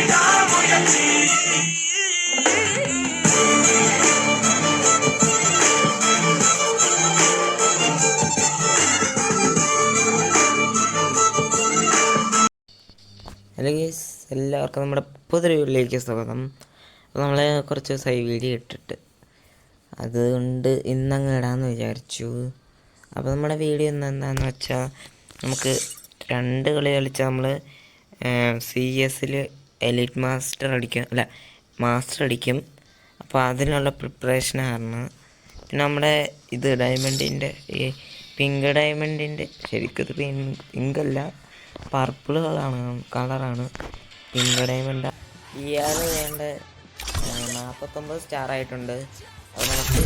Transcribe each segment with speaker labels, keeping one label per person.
Speaker 1: Hello guys, എല്ലാവർക്കും നമ്മുടെ പുതിയൊരു വീഡിയോയിലേക്ക് സ്വാഗതം. അപ്പോൾ നമ്മൾ കുറച്ച് ദിവസമായി വീഡിയോ ഇട്ടിട്ട്, അതുകൊണ്ട് ഇന്നങ്ങ് ഇടാമെന്ന് വിചാരിച്ചു. അപ്പോൾ നമ്മുടെ വീഡിയോ എന്താണെന്ന് വെച്ചാൽ, നമുക്ക് 2 കളി കളിച്ചാൽ നമ്മൾ CS എലൈറ്റ് മാസ്റ്റർ അടിക്കും. അപ്പോൾ അതിനുള്ള പ്രിപ്പറേഷനാണ്. പിന്നെ നമ്മുടെ ഇത് ഡയമണ്ടിൻ്റെ ഈ പിങ്ക് ഡയമണ്ടിൻ്റെ, ശരിക്കും ഇത് പിങ്കല്ല, പർപ്പിൾ കളറാണ് പിങ്ക് ഡയമണ്ട്. ഇയാൾ വേണ്ട 49 സ്റ്റാർ ആയിട്ടുണ്ട്. അത് നമുക്ക്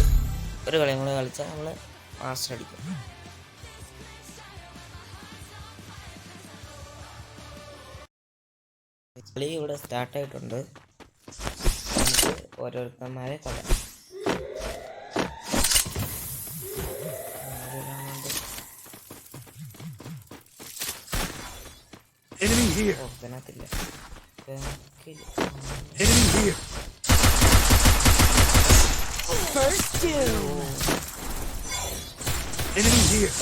Speaker 1: ഒരു കളിയും കൂടെ കളിച്ചാൽ നമ്മൾ മാസ്റ്റർ അടിക്കും. കളി ഇവിടെ സ്റ്റാർട്ടായിട്ടുണ്ട്. നമുക്ക് ഓരോരുത്തന്മാരെ കൊല്ലാം.
Speaker 2: Enemy here.
Speaker 1: Oh, ഇതിനകത്തില്ല.
Speaker 2: Enemy here.
Speaker 3: First doom.
Speaker 2: Enemy here.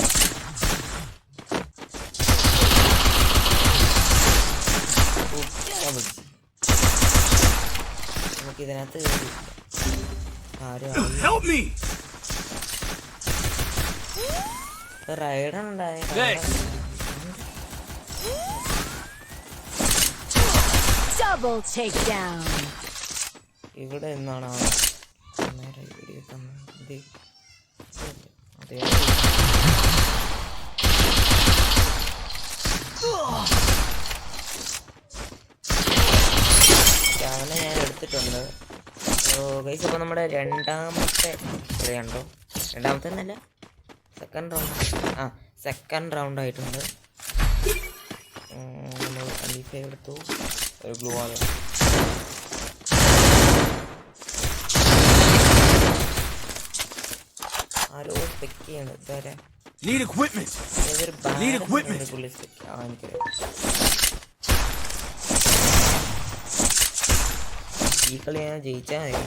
Speaker 1: നമുക്ക് ഇതിനകത്ത്
Speaker 2: Help me.
Speaker 1: റൈഡർ ഉണ്ടായ
Speaker 3: Double takedown.
Speaker 1: ഇവിടെ നിന്നാണ് വീഡിയോ തന്നത്. അവനെ ഞാൻ എടുത്തിട്ടുണ്ട്. ഗൈസ്, അപ്പോൾ നമ്മുടെ രണ്ടാമത്തെ കളിയുണ്ടോ, രണ്ടാമത്തെ എന്നല്ല, സെക്കൻഡ് റൗണ്ട് ആയിട്ടുണ്ട്. നമ്മൾ 25 എടുത്തു, ഒരു ഗ്ലൂ ആണ്. ആരോ സ്പെക്ക് ചെയ്യണം. ഇതുവരെ ഈ കളി ഞാൻ ജയിച്ചാൽ മതി.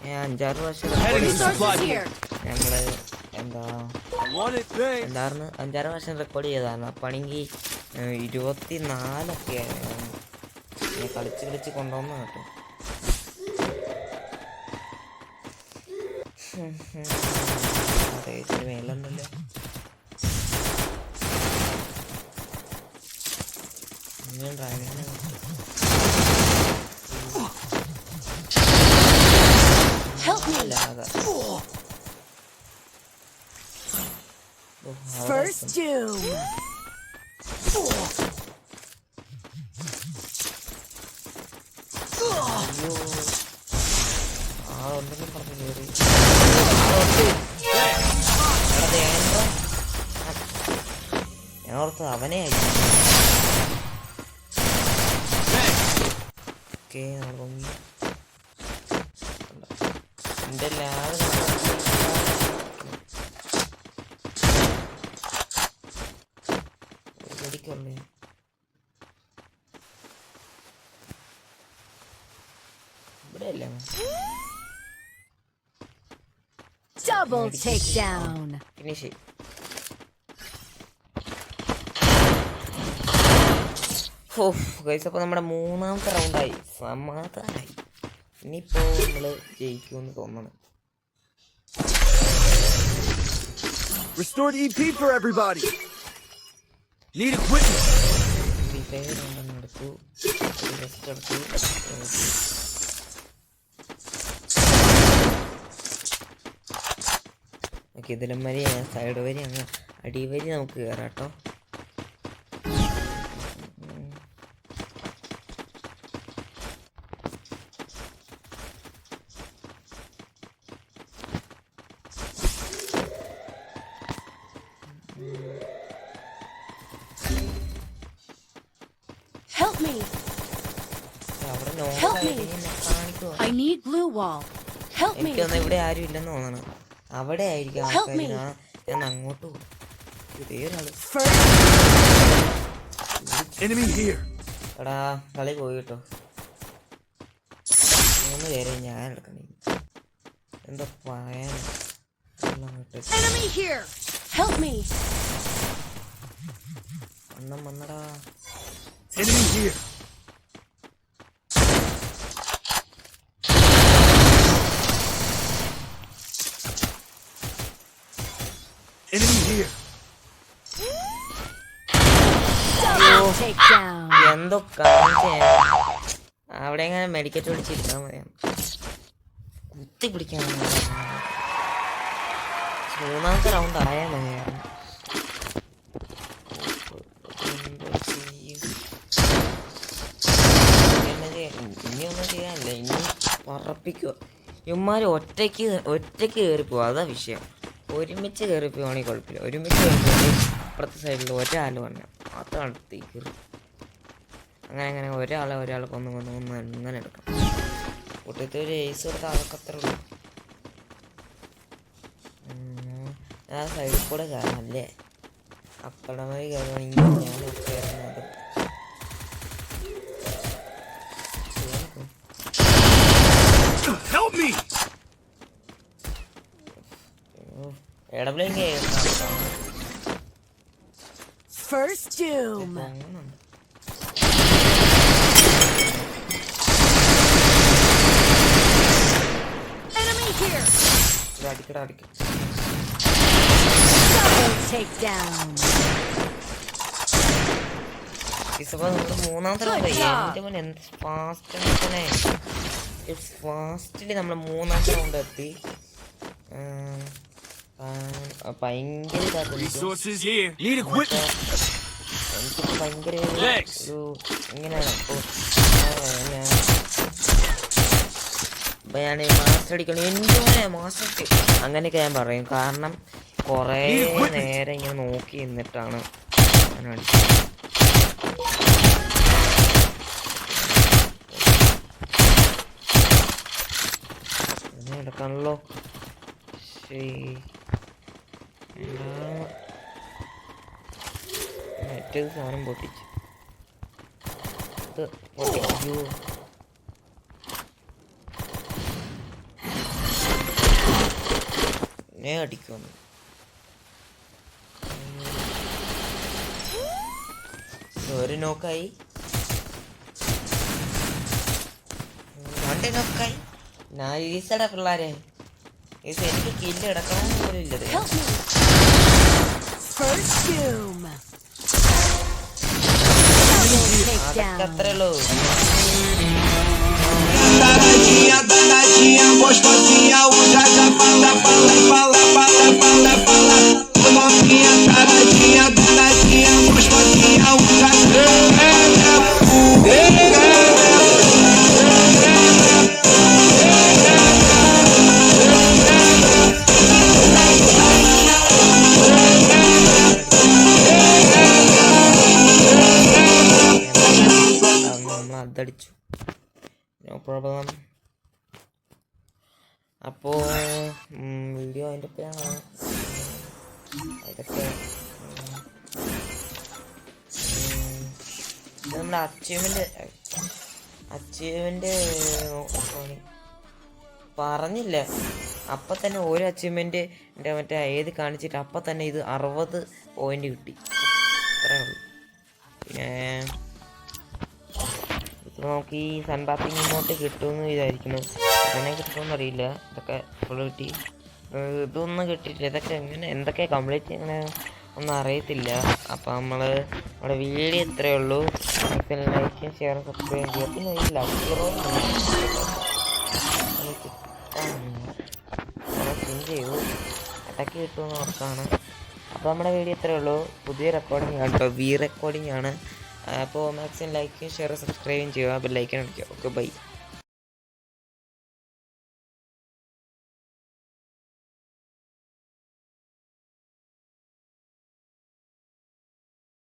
Speaker 1: ഞാൻ 5-6 വർഷം നമ്മള് എന്തായിരുന്നു 5-6 വർഷം റെക്കോർഡ് ചെയ്തതാണ്. അപ്പാണെങ്കിൽ 24 കളിച്ച് കൊണ്ടുവന്ന കേട്ടോ. അതെ, ഇച്ചിരി മേലുണ്ടല്ലോ.
Speaker 3: First doom.
Speaker 1: ആളൊന്നും പറഞ്ഞു കയറി. ഞാൻ ഓർത്ത് അവനെ ആയിരിക്കും. ഓക്കെ, എൻ്റെ ലാവ് വെടിക്കൊള്ളേ. ഇവിടെയല്ലേ
Speaker 3: Double takedown.
Speaker 1: ഫിനിഷ്. ഗൈസ്, അപ്പോൾ നമ്മുടെ 3ാമത്തെ റൗണ്ടായി, സമാധാനമായി. ഇനിയിപ്പോൾ നമ്മൾ ജയിക്കുമെന്ന് തോന്നണം.
Speaker 2: Restored EP for everybody. Need equipment.
Speaker 1: എടുത്തു, റെസ്റ്റ് എടുത്തു. ഓക്കെ, ഇതിലും വരി സൈഡ് വരി അങ്ങ് അടിവരി നമുക്ക് കയറാം കേട്ടോ.
Speaker 3: Help me. Help me. I need blue wall. Help me.
Speaker 1: എനിക്കൊന്നും ഇവിടെ ആരും ഇല്ലെന്ന് തോന്നണം. അവിടെ ആയിരിക്കും ആൾക്കാർ. ഞാൻ അങ്ങോട്ട് പോകും.
Speaker 2: Enemy here.
Speaker 1: എടാ കളി പോയി കേട്ടോ. 3 പേരെ ഞാൻ എടുക്കണേ. എന്താ പറയാൻ
Speaker 3: Enemy here. Help me.
Speaker 1: അണ്ണം വന്നടാ.
Speaker 2: Enemy here. Enemy here.
Speaker 3: Double takedown.
Speaker 1: എന്തോ കാണിച്ചേ. അവിടെ എങ്ങനെ മെഡിക്കറ്റ് വിളിച്ചിരുന്നാ മതിയാണ്. കുത്തി പിടിക്കാൻ 3ാമത്തെ റൗണ്ട് ആയാൽ മതിയായിരുന്നു. ഇനിയൊന്നും ചെയ്യാനില്ല. ഇനി പറപ്പിക്കുക. ഇവന്മാർ ഒറ്റയ്ക്ക് കയറിപ്പോവും. അതാ വിഷയം. ഒരുമിച്ച് കയറിപ്പോവാണെങ്കിൽ കുഴപ്പമില്ല. ഒരുമിച്ച് കയറിപ്പോയി അപ്പുറത്തെ സൈഡിൽ ഒരാൾ വന്നു മാത്രം അടുത്തേക്ക് കയറി. അങ്ങനെ ഒരാളെ കൊന്ന് അങ്ങനെ എടുക്കണം. കൂട്ടത്തിൽ ഒരു ഏസ് കൊടുത്താൽ അതൊക്കെ അത്ര ഉള്ളൂ. ആ സൈഡിൽ കൂടെ കയറാനല്ലേ. അപ്പടമായി കയറുകയാണെങ്കിൽ ഞാൻ കയറുന്നത്.
Speaker 2: Help me.
Speaker 3: First doom. Enemy here.
Speaker 1: അടിക്കട.
Speaker 3: Double takedown.
Speaker 1: ഇപ്പൊ നമ്മൾ 3ാമത്തെ റൗണ്ട് എൻ്റെ പോലെ എന്ത് ഫാസ്റ്റില് നമ്മൾ 3ാമത്തെ റൗണ്ട് എത്തി. ഭയങ്കര
Speaker 2: Resources here. Need equipment.
Speaker 1: എനിക്ക് ഭയങ്കര ഒരു എങ്ങനെയാണ് അപ്പോൾ ഞാൻ മാസ്റ്റർ അടിക്കണം. എൻ്റെ പോലെ മാസ്റ്റർ അങ്ങനെയൊക്കെ ഞാൻ പറയും. കാരണം കുറേ നേരം ഇങ്ങനെ നോക്കി നിന്നിട്ടാണ് ഞാൻ അടിച്ചത്. എടുക്കാണല്ലോ. മറ്റേത് സാധനം പൊട്ടിച്ചു. ഇത് പൊട്ടിക്കൂ. ഞാൻ അടിക്കുന്നു. ഒരു നോക്കായി. 2 നോക്കായി. ഈസടാ പിള്ളേരെ. എനിക്ക് കില്ല് എടുക്കാൻ പോലും ഇല്ലത്. അതൊക്കെ അത്രേ ഉള്ളൂ.
Speaker 4: Danadinha, gostosinha, usa essa panda, novinha, taradinha, danadinha, gostosinha, usa
Speaker 1: അതടിച്ചു. No problem. അപ്പോൾ വീഡിയോ അതിൻ്റെ ഒക്കെയാണ്. അതൊക്കെ നമ്മുടെ അച്ചീവ്മെൻ്റ് പറഞ്ഞില്ല. അപ്പം തന്നെ ഓരോ അച്ചീവ്മെൻറ്റിൻ്റെ മറ്റേ ഏത് കാണിച്ചിട്ട് അപ്പം തന്നെ ഇത് 60 പോയിൻ്റ് കിട്ടി. അത്രേ ഉള്ളൂ. പിന്നെ നമുക്ക് ഈ സൺ ബാത്തിങ് ഇങ്ങോട്ട് കിട്ടുമെന്ന് വിചാരിക്കുന്നു. അങ്ങനെ കിട്ടുമെന്ന് അറിയില്ല. ഇതൊക്കെ ഫുൾ കിട്ടി. ഇതൊന്നും കിട്ടിയിട്ടില്ല. ഇതൊക്കെ എന്തൊക്കെ കംപ്ലീറ്റ് അങ്ങനെ ഒന്നും അറിയത്തില്ല. അപ്പോൾ നമ്മുടെ വീഡിയോ ഇത്രയേ ഉള്ളൂ. ലൈക്ക് ഷെയർ സബ്സ്ക്രൈബ് ചെയ്യുക. പിന്നെ ഈ ലൈക്ക് ചെയ്തു അതൊക്കെ കിട്ടുമെന്ന് ഉറപ്പാണ്. അപ്പോൾ നമ്മുടെ വീഡിയോ ഇത്രയേ ഉള്ളൂ. പുതിയ റെക്കോർഡിംഗ് ആണ് കേട്ടോ. റെക്കോർഡിംഗ് ആണ്. അപ്പോൾ മാക്സിമം ലൈക്കും ഷെയർ സബ്സ്ക്രൈബും ചെയ്യുക. ബെല്ലൈക്കൺ അടിക്കുക. Okay bye.